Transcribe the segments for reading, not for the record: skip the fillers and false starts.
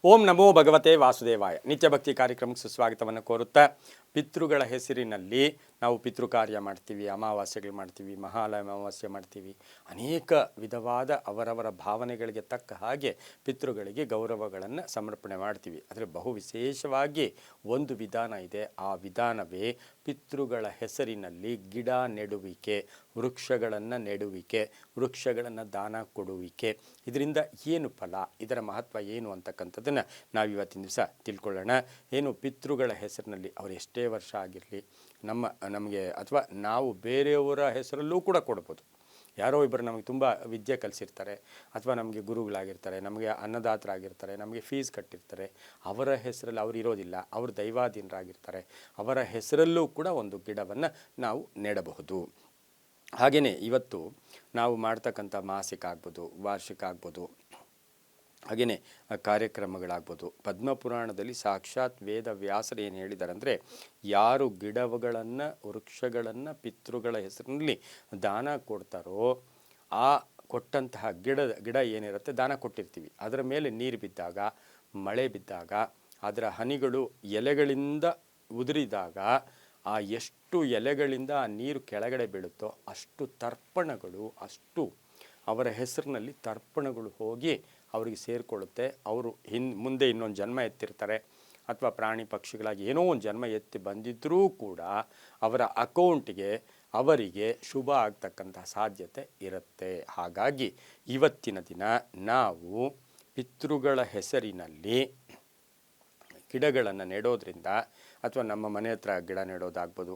ಓಂ ನಮೋ ಭಗವತೆ ವಾಸುದೇವಾಯ. ನಿತ್ಯ ಭಕ್ತಿ ಕಾರ್ಯಕ್ರಮಕ್ಕೆ ಸುಸ್ವಾಗತವನ್ನು ಕೋರುತ್ತಾ, ಪಿತೃಗಳ ಹೆಸರಿನಲ್ಲಿ ನಾವು ಪಿತೃ ಕಾರ್ಯ ಮಾಡ್ತೀವಿ, ಅಮಾವಾಸ್ಯೆಗಳು ಮಾಡ್ತೀವಿ, ಮಹಾಲಯ ಅಮಾವಾಸ್ಯೆ ಮಾಡ್ತೀವಿ. ಅನೇಕ ವಿಧವಾದ ಅವರವರ ಭಾವನೆಗಳಿಗೆ ತಕ್ಕ ಹಾಗೆ ಪಿತೃಗಳಿಗೆ ಗೌರವಗಳನ್ನು ಸಮರ್ಪಣೆ ಮಾಡ್ತೀವಿ. ಆದರೆ ಬಹು ವಿಶೇಷವಾಗಿ ಒಂದು ವಿಧಾನ ಇದೆ. ಆ ವಿಧಾನವೇ ಪಿತೃಗಳ ಹೆಸರಿನಲ್ಲಿ ಗಿಡ ನೆಡುವಿಕೆ, ವೃಕ್ಷಗಳನ್ನು ನೆಡುವಿಕೆ, ವೃಕ್ಷಗಳನ್ನು ದಾನ ಕೊಡುವಿಕೆ. ಇದರಿಂದ ಏನು ಫಲ, ಇದರ ಮಹತ್ವ ಏನು ಅಂತಕ್ಕಂಥದ್ದನ್ನು ನಾವು ಇವತ್ತಿನ ದಿವಸ ತಿಳ್ಕೊಳ್ಳೋಣ. ಏನು ಪಿತೃಗಳ ಹೆಸರಿನಲ್ಲಿ ಅವರು ಎಷ್ಟೇ ವರ್ಷ ಆಗಿರಲಿ, ನಮಗೆ ಅಥವಾ ನಾವು ಬೇರೆಯವರ ಹೆಸರಲ್ಲೂ ಕೂಡ ಕೊಡ್ಬೋದು. ಯಾರೋ ಇಬ್ಬರು ನಮಗೆ ತುಂಬ ವಿದ್ಯೆ ಕಲಿಸಿರ್ತಾರೆ, ಅಥವಾ ನಮಗೆ ಗುರುಗಳಾಗಿರ್ತಾರೆ, ನಮಗೆ ಅನ್ನದಾತರಾಗಿರ್ತಾರೆ, ನಮಗೆ ಫೀಸ್ ಕಟ್ಟಿರ್ತಾರೆ. ಅವರ ಹೆಸರಲ್ಲಿ ಅವರು ಇರೋದಿಲ್ಲ, ಅವರು ದೈವಾಧೀನರಾಗಿರ್ತಾರೆ. ಅವರ ಹೆಸರಲ್ಲೂ ಕೂಡ ಒಂದು ಗಿಡವನ್ನು ನಾವು ನೆಡಬಹುದು. ಹಾಗೆಯೇ ಇವತ್ತು ನಾವು ಮಾಡ್ತಕ್ಕಂಥ ಮಾಸಿಕ ಆಗ್ಬೋದು, ವಾರ್ಷಿಕ ಆಗ್ಬೋದು, ಹಾಗೆಯೇ ಕಾರ್ಯಕ್ರಮಗಳಾಗ್ಬೋದು. ಪದ್ಮಪುರಾಣದಲ್ಲಿ ಸಾಕ್ಷಾತ್ ವೇದ ವ್ಯಾಸರು ಏನು ಹೇಳಿದ್ದಾರೆ ಅಂದರೆ, ಯಾರು ಗಿಡಗಳನ್ನು, ವೃಕ್ಷಗಳನ್ನು ಪಿತೃಗಳ ಹೆಸರಿನಲ್ಲಿ ದಾನ ಕೊಡ್ತಾರೋ, ಆ ಕೊಟ್ಟಂತಹ ಗಿಡ ಏನಿರುತ್ತೆ, ದಾನ ಕೊಟ್ಟಿರ್ತೀವಿ, ಅದರ ಮೇಲೆ ನೀರು ಬಿದ್ದಾಗ, ಮಳೆ ಬಿದ್ದಾಗ, ಅದರ ಹನಿಗಳು ಎಲೆಗಳಿಂದ ಉದುರಿದಾಗ ಆ ಎಷ್ಟು ಎಲೆಗಳಿಂದ ಆ ನೀರು ಕೆಳಗಡೆ ಬೀಳುತ್ತೋ ಅಷ್ಟು ತರ್ಪಣಗಳು, ಅಷ್ಟು ಅವರ ಹೆಸರಿನಲ್ಲಿ ತರ್ಪಣಗಳು ಹೋಗಿ ಅವರಿಗೆ ಸೇರಿಕೊಳ್ಳುತ್ತೆ. ಅವರು ಮುಂದೆ ಇನ್ನೊಂದು ಜನ್ಮ ಎತ್ತಿರ್ತಾರೆ, ಅಥವಾ ಪ್ರಾಣಿ ಪಕ್ಷಿಗಳಾಗಿ ಏನೋ ಒಂದು ಜನ್ಮ ಎತ್ತಿ ಬಂದಿದ್ದರೂ ಕೂಡ ಅವರ ಅಕೌಂಟಿಗೆ ಅವರಿಗೆ ಶುಭ ಆಗ್ತಕ್ಕಂಥ ಸಾಧ್ಯತೆ ಇರುತ್ತೆ. ಹಾಗಾಗಿ ಇವತ್ತಿನ ದಿನ ನಾವು ಪಿತೃಗಳ ಹೆಸರಿನಲ್ಲಿ ಗಿಡಗಳನ್ನು ನೆಡೋದ್ರಿಂದ, ಅಥವಾ ನಮ್ಮ ಮನೆ ಹತ್ರ ಗಿಡ ನೆಡೋದಾಗ್ಬೋದು,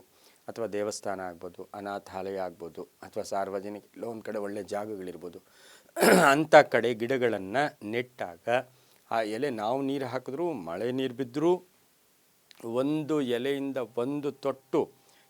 ಅಥವಾ ದೇವಸ್ಥಾನ ಆಗ್ಬೋದು, ಅನಾಥಾಲಯ ಆಗ್ಬೋದು, ಅಥವಾ ಸಾರ್ವಜನಿಕ ಎಲ್ಲೋ ಒಂದು ಕಡೆ ಒಳ್ಳೆಯ ಜಾಗಗಳಿರ್ಬೋದು, ಅಂಥ ಕಡೆ ಗಿಡಗಳನ್ನು ನೆಟ್ಟಾಗ ಆ ಎಲೆ ನಾವು ನೀರು ಹಾಕಿದ್ರೂ, ಮಳೆ ನೀರು ಬಿದ್ದರೂ, ಒಂದು ಎಲೆಯಿಂದ ಒಂದು ತೊಟ್ಟು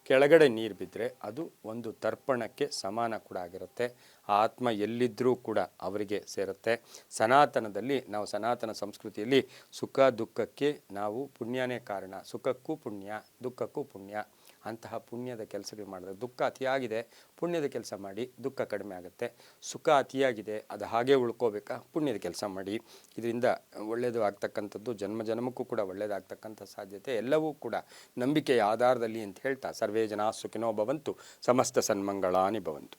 ಕೆಳಗಡೆ ನೀರು ಬಿದ್ದರೆ ಅದು ಒಂದು ತರ್ಪಣಕ್ಕೆ ಸಮಾನ ಕೂಡ ಆಗಿರುತ್ತೆ. ಆ ಆತ್ಮ ಎಲ್ಲಿದ್ದರೂ ಕೂಡ ಅವರಿಗೆ ಸೇರುತ್ತೆ. ಸನಾತನದಲ್ಲಿ ನಾವು, ಸನಾತನ ಸಂಸ್ಕೃತಿಯಲ್ಲಿ ಸುಖ ದುಃಖಕ್ಕೆ ನಾವು ಪುಣ್ಯನೇ ಕಾರಣ. ಸುಖಕ್ಕೂ ಪುಣ್ಯ, ದುಃಖಕ್ಕೂ ಪುಣ್ಯ. ಅಂತಹ ಪುಣ್ಯದ ಕೆಲಸಗಳು ಮಾಡಿದ್ರೆ, ದುಃಖ ಅತಿಯಾಗಿದೆ, ಪುಣ್ಯದ ಕೆಲಸ ಮಾಡಿ, ದುಃಖ ಕಡಿಮೆ ಆಗುತ್ತೆ. ಸುಖ ಅತಿಯಾಗಿದೆ, ಅದು ಹಾಗೆ ಉಳ್ಕೋಬೇಕಾ, ಪುಣ್ಯದ ಕೆಲಸ ಮಾಡಿ. ಇದರಿಂದ ಒಳ್ಳೆಯದು ಆಗ್ತಕ್ಕಂಥದ್ದು, ಜನ್ಮ ಜನ್ಮಕ್ಕೂ ಕೂಡ ಒಳ್ಳೆಯದಾಗ್ತಕ್ಕಂಥ ಸಾಧ್ಯತೆ ಎಲ್ಲವೂ ಕೂಡ ನಂಬಿಕೆಯ ಆಧಾರದಲ್ಲಿ ಅಂತ ಹೇಳ್ತಾ, ಸರ್ವೇ ಜನ ಸುಖಿನೋ ಭವಂತು, ಸಮಸ್ತ ಸನ್ಮಂಗಳಾನಿ ಭವಂತು.